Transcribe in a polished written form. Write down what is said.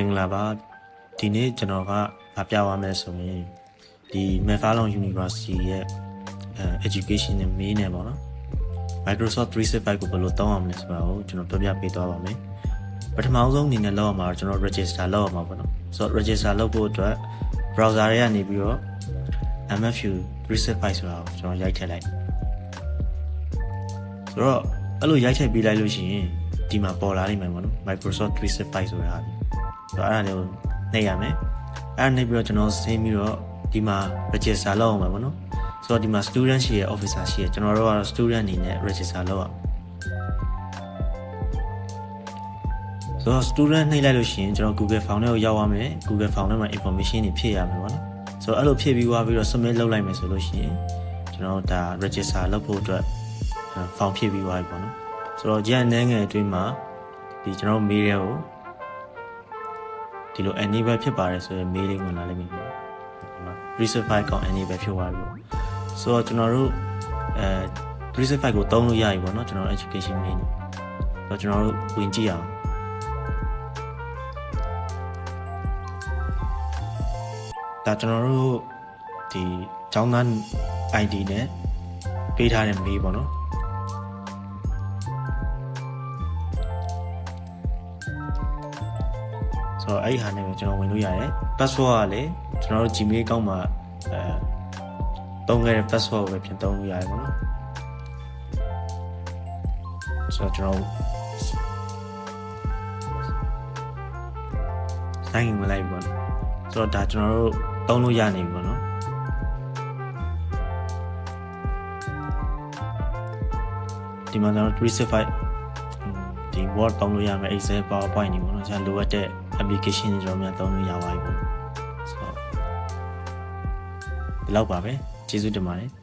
Bengalaba, Teenage Genova, Apiawa Messon, the Mefalon University education in Maine, Microsoft 365 ကိုဘယ်လိုတောင်းအောင်လဲဆိုတာကိုကျွန်တော်ပြောပြပေးသွားပါမယ်ပထမဆုံးအနေနဲ့လောက်အောင်မှာကျွန်တော် register လုပ်အောင်ပါပေါ့နော်ဆိုတော့ register လုပ်ဖို့အတွက် browser တွေကနေပြီးတော့ MFU 365ဆိုတာကိုကျွန်တော်ရိုက်ထည့်လိုက်ဆိုတော့အဲ့လိုရိုက်ထည့်ပေးလိုက်လို့ရှိရင်ဒီမှာပေါ်လာနိုင်မှာပေါ့နော် Microsoft 365ဆိုတာဆိုတော့အဲ့ဒါလေးကိုနှိပ်ရမယ်အဲ့ဒါနှိပ်ပြီးတော့ကျွန်တော်ဆင်းပြီးတော့ဒီမှာ register လုပ်အောင်ပါပေါ့နော်ဆိုတော့ဒီမှာ student ရှိရ officer ရှိရကျွန်တော်တို့ကတော့ student အနေနဲ့ register လုပ်အောင်ဆိုတော့ student နှိပ်လိုက်လို့ရှိရင်ကျွန်တော် Google Form ထဲကိုရောက်ရမယ် Google Form ထဲမှာ information တွေဖြည့်ရမယ်ပေါ့နော်ဆိုတော့အဲ့လိုဖြည့်ပြီးသွားပြီးတော့ submit လုပ်လိုက်မယ်ဆိုလို့ရှိရင်ကျွန်တော်ဒါ register လုပ်ဖို့အတွက် form ဖြည့်ပြီးသွားပြီပေါ့နော်ဆိုတော့ဒီအနေငယ်အတွင်းမှာဒီကျွန်တော် mail တွေကိုဒီလို enable ဖြစ်ပါတယ်ဆိုရင် mail လေးဝင်လာလိမ့်မယ်ပေါ့ဒီမှာ 365 account enable ဖြစ်သွားပြီဆိုတော့ကျွန်တော်တို့365ကိုသုံးလို့ရပြီပေါ့နော်ကျွန်တော် education main ဆိုတော့ကျွန်တော်တို့ဝင်ကြည့်အောင်ဒါကျွန်တော်တို့ဒီကျောင်းသား ID နဲ့ပေးထားတဲ့ mail ပေါ့နော်ဆိုတော့အဲ့ဒီဟာနဲ့ကျွန်တော်ဝင်လို့ရတယ် password ကလည်းကျွန်တော်တို့ Gmail account မှာသုံးခဲ့တဲ့ password ကိုပဲပြန်သုံးလို့ရတယ်ပေါ့နော်ဆိုတော့ကျွန်တော်sign in လိုက်ပေါ့နော်ဆိုတော့ဒါကျွန်တော်တို့သုံးလို့ရနေပြီပေါ့နော်ဒီမှာကျွန်တော်365ဒီ Word သုံးလို့ရမယ် Excel PowerPoint တွေပေါ့နော်ကျွန်တော်လိုအပ်တဲ့ application တွေကျွန်တော်များသုံးလို့ရပါပြီပေါ့ဆိုတော့ဒီလောက်ပါပဲကျေးဇူးတင်ပါတယ်